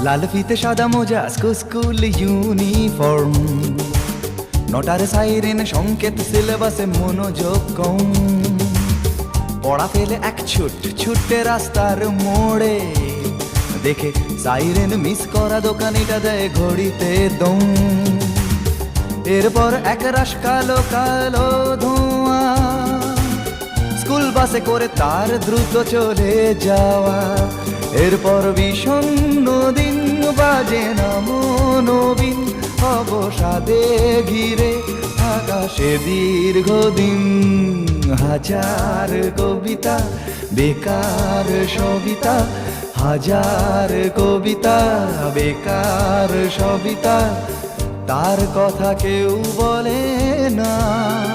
লাল ফিতে সাদা মোজা স্কুল ইউনিফর্ম, নটার সাইরেন সংকেত সিলেবাসে মনোযোগ কম। পড়া ফেলে এক ছুটে রাস্তার মোড়ে, দেখে সাইরেন মিস করা দোকানিটা দেয় ঘড়িতে দম। এরপর এক রাশ কালো কালো ধোঁয়া, স্কুল বাসে করে তার দ্রুত চলে যাওয়া। এরপর বিষণ্ণ দিন বাজে না মনোবিন, অবসাদে ঘিরে আকাশে দীর্ঘদিন। হাজার কবিতা বেকার সবিতা, হাজার কবিতা বেকার সবিতা, তার কথা কেউ বলে না।